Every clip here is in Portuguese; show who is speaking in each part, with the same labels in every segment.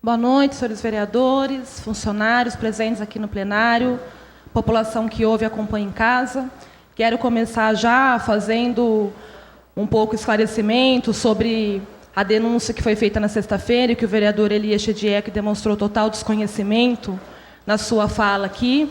Speaker 1: Boa noite, senhores vereadores, funcionários presentes aqui no plenário, população que ouve e acompanha em casa. Quero começar já fazendo um pouco esclarecimento sobre a denúncia que foi feita na sexta-feira e que o vereador Elias Chediek demonstrou total desconhecimento na sua fala aqui,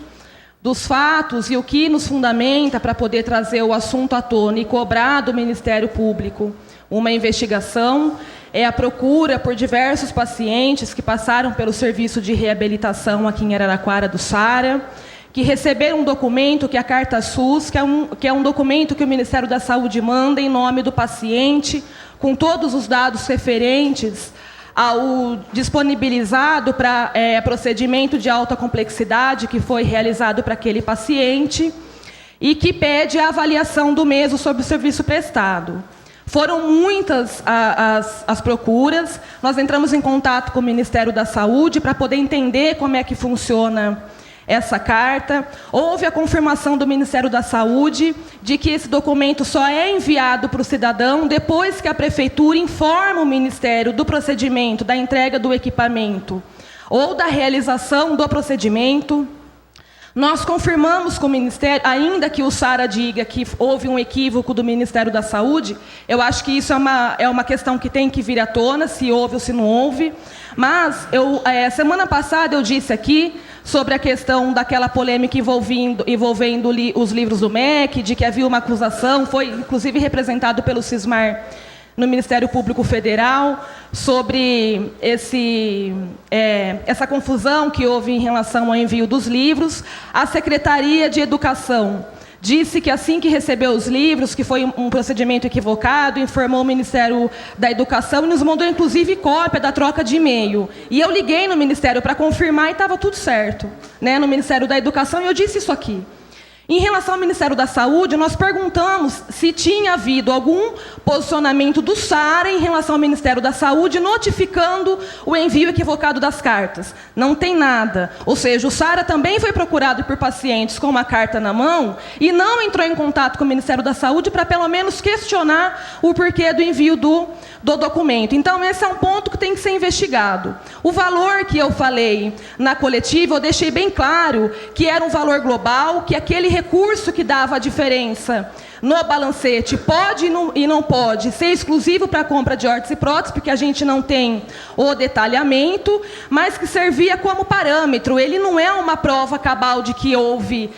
Speaker 1: dos fatos e o que nos fundamenta para poder trazer o assunto à tona e cobrar do Ministério Público uma investigação. É a procura por diversos pacientes que passaram pelo serviço de reabilitação aqui em Araraquara do Sara, que receberam um documento, que é a Carta SUS, que é um documento que o Ministério da Saúde manda em nome do paciente, com todos os dados referentes ao disponibilizado para procedimento de alta complexidade que foi realizado para aquele paciente e que pede a avaliação do mesmo sobre o serviço prestado. Foram muitas as procuras, nós entramos em contato com o Ministério da Saúde para poder entender como é que funciona essa carta. Houve a confirmação do Ministério da Saúde de que esse documento só é enviado para o cidadão depois que a Prefeitura informa o Ministério do procedimento, da entrega do equipamento ou da realização do procedimento. Nós confirmamos com o Ministério, ainda que o Sara diga que houve um equívoco do Ministério da Saúde, eu acho que isso é uma questão que tem que vir à tona, se houve ou se não houve. Mas, semana passada eu disse aqui sobre a questão daquela polêmica envolvendo os livros do MEC, de que havia uma acusação, foi inclusive representado pelo Cismar no Ministério Público Federal, sobre essa confusão que houve em relação ao envio dos livros. A Secretaria de Educação disse que assim que recebeu os livros, que foi um procedimento equivocado, informou o Ministério da Educação e nos mandou inclusive cópia da troca de e-mail. E eu liguei no Ministério para confirmar e estava tudo certo, né, no Ministério da Educação, e eu disse isso aqui. Em relação ao Ministério da Saúde, nós perguntamos se tinha havido algum posicionamento do Sara em relação ao Ministério da Saúde, notificando o envio equivocado das cartas. Não tem nada. Ou seja, o Sara também foi procurado por pacientes com uma carta na mão e não entrou em contato com o Ministério da Saúde para, pelo menos, questionar o porquê do envio do documento. Então, esse é um ponto que tem que ser investigado. O valor que eu falei na coletiva, eu deixei bem claro que era um valor global, que aquele recurso que dava a diferença no balancete pode e não pode ser exclusivo para a compra de órtese e prótese, porque a gente não tem o detalhamento, mas que servia como parâmetro. Ele não é uma prova cabal de que houve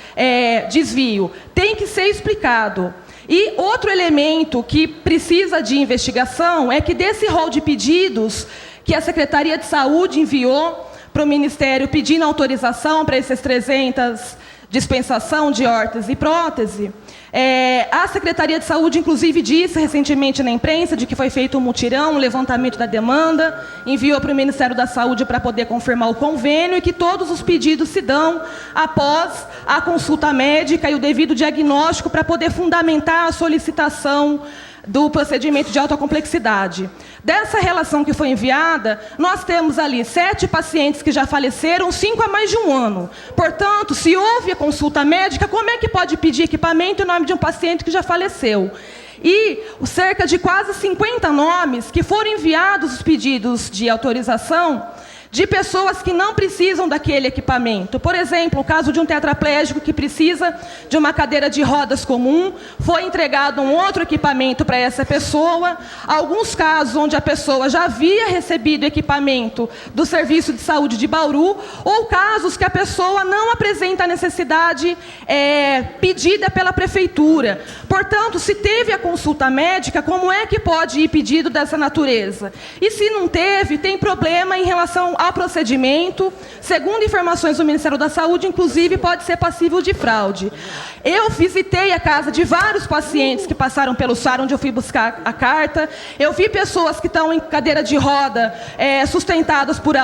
Speaker 1: desvio. Tem que ser explicado. E outro elemento que precisa de investigação é que desse rol de pedidos que a Secretaria de Saúde enviou para o Ministério pedindo autorização para essas 300 dispensação de órtese e prótese, a Secretaria de Saúde, inclusive, disse recentemente na imprensa de que foi feito um mutirão, um levantamento da demanda, enviou para o Ministério da Saúde para poder confirmar o convênio e que todos os pedidos se dão após a consulta médica e o devido diagnóstico para poder fundamentar a solicitação do procedimento de alta complexidade. Dessa relação que foi enviada, nós temos ali 7 pacientes que já faleceram, 5 há mais de um ano. Portanto, se houve a consulta médica, como é que pode pedir equipamento em nome de um paciente que já faleceu? E cerca de quase 50 nomes que foram enviados os pedidos de autorização de pessoas que não precisam daquele equipamento. Por exemplo, o caso de um tetraplégico que precisa de uma cadeira de rodas comum, foi entregado um outro equipamento para essa pessoa. Alguns casos onde a pessoa já havia recebido equipamento do Serviço de Saúde de Bauru, ou casos que a pessoa não apresenta a necessidade pedida pela Prefeitura. Portanto, se teve a consulta médica, como é que pode ir pedido dessa natureza? E se não teve, tem problema em relação ao procedimento. Segundo informações do Ministério da Saúde, inclusive, pode ser passível de fraude. Eu visitei a casa de vários pacientes que passaram pelo SAR, onde eu fui buscar a carta. Eu vi pessoas que estão em cadeira de roda, sustentadas por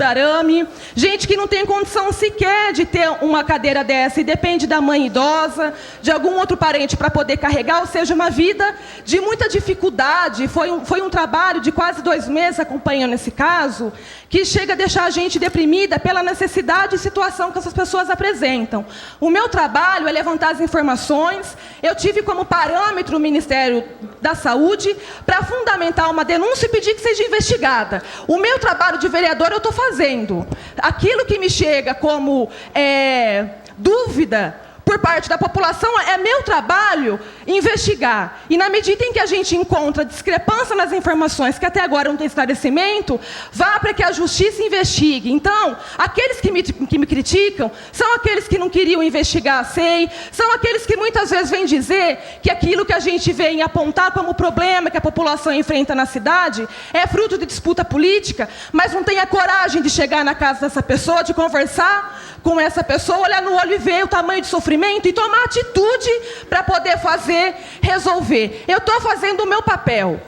Speaker 1: arame. Gente que não tem condição sequer de ter uma cadeira dessa e depende da mãe idosa, de algum outro parente para poder carregar, ou seja, uma vida de muita dificuldade. Foi um trabalho de quase 2 meses acompanhando esse caso, que chega chega a deixar a gente deprimida pela necessidade e situação que essas pessoas apresentam. O meu trabalho é levantar as informações. Eu tive como parâmetro o Ministério da Saúde para fundamentar uma denúncia e pedir que seja investigada. O meu trabalho de vereador eu estou fazendo. Aquilo que me chega como dúvida por parte da população, é meu trabalho investigar. E na medida em que a gente encontra discrepância nas informações, que até agora não tem esclarecimento, vá para que a justiça investigue. Então, aqueles que me criticam são aqueles que não queriam investigar a SEI, são aqueles que muitas vezes vêm dizer que aquilo que a gente vem apontar como problema que a população enfrenta na cidade é fruto de disputa política, mas não tem a coragem de chegar na casa dessa pessoa, de conversar com essa pessoa, olhar no olho e ver o tamanho de sofrimento e tomar atitude para poder resolver. Eu estou fazendo o meu papel.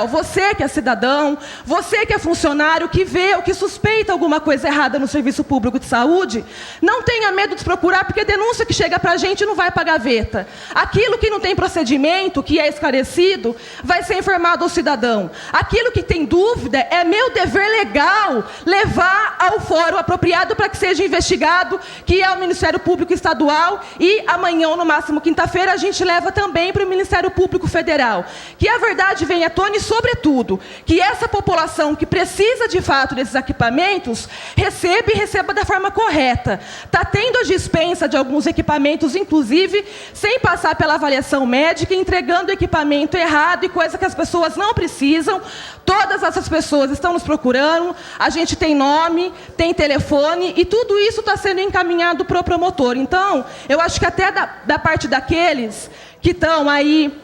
Speaker 1: Você que é cidadão, você que é funcionário, que vê ou que suspeita alguma coisa errada no serviço público de saúde, não tenha medo de se procurar, porque a denúncia que chega para a gente não vai para a gaveta. Aquilo que não tem procedimento, que é esclarecido, vai ser informado ao cidadão. Aquilo que tem dúvida, é meu dever legal levar ao fórum apropriado para que seja investigado, que é o Ministério Público Estadual, e amanhã, ou no máximo quinta-feira, a gente leva também para o Ministério Público Federal. Que a verdade venha à tona e, sobretudo, que essa população que precisa de fato desses equipamentos receba da forma correta. Está tendo a dispensa de alguns equipamentos, inclusive, sem passar pela avaliação médica, entregando equipamento errado e coisa que as pessoas não precisam. Todas essas pessoas estão nos procurando, a gente tem nome, tem telefone, e tudo isso está sendo encaminhado para o promotor. Então, eu acho que até da parte daqueles que estão aí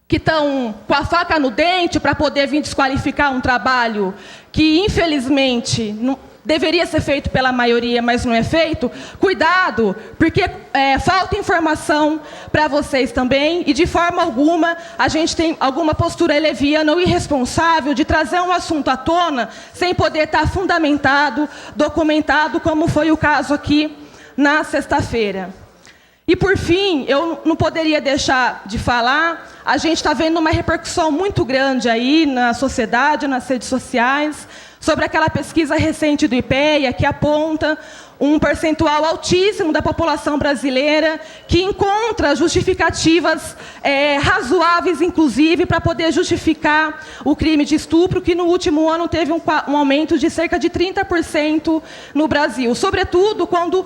Speaker 1: que estão com a faca no dente para poder vir desqualificar um trabalho que, infelizmente, não deveria ser feito pela maioria, mas não é feito. Cuidado, porque falta informação para vocês também, e de forma alguma a gente tem alguma postura leviana ou irresponsável de trazer um assunto à tona sem poder estar fundamentado, documentado, como foi o caso aqui na sexta-feira. E, por fim, eu não poderia deixar de falar, a gente está vendo uma repercussão muito grande aí na sociedade, nas redes sociais, sobre aquela pesquisa recente do IPEA, que aponta um percentual altíssimo da população brasileira que encontra justificativas razoáveis, inclusive, para poder justificar o crime de estupro, que no último ano teve um aumento de cerca de 30% no Brasil. Sobretudo quando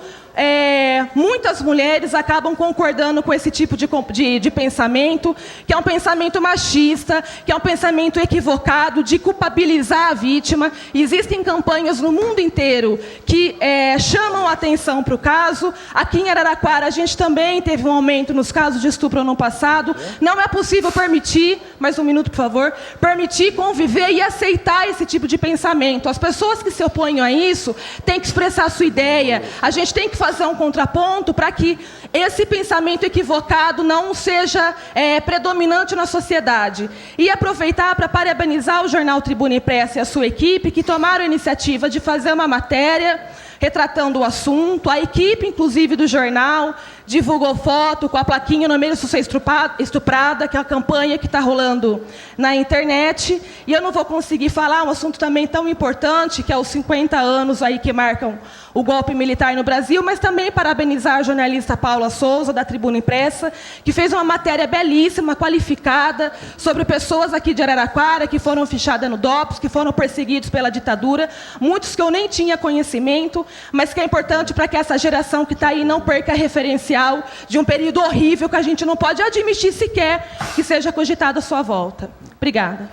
Speaker 1: muitas mulheres acabam concordando com esse tipo de pensamento, que é um pensamento machista, que é um pensamento equivocado de culpabilizar a vítima. Existem campanhas no mundo inteiro que chamam a atenção para o caso. Aqui em Araraquara a gente também teve um aumento nos casos de estupro ano passado. Não é possível permitir, mais um minuto por favor, permitir conviver e aceitar esse tipo de pensamento. As pessoas que se opõem a isso têm que expressar a sua ideia. A gente tem que fazer um contraponto para que esse pensamento equivocado não seja predominante na sociedade. E aproveitar para parabenizar o jornal Tribuna Impressa e a sua equipe, que tomaram a iniciativa de fazer uma matéria retratando o assunto. A equipe, inclusive, do jornal divulgou foto com a plaquinha "No meio de ser estuprada", que é a campanha que está rolando na internet. E eu não vou conseguir falar um assunto também tão importante, que é os 50 anos aí que marcam o golpe militar no Brasil, mas também parabenizar a jornalista Paula Souza, da Tribuna Impressa, que fez uma matéria belíssima, qualificada, sobre pessoas aqui de Araraquara que foram fichadas no DOPS, que foram perseguidos pela ditadura, muitos que eu nem tinha conhecimento, mas que é importante para que essa geração que está aí não perca referencial de um período horrível que a gente não pode admitir sequer que seja cogitado à sua volta. Obrigada.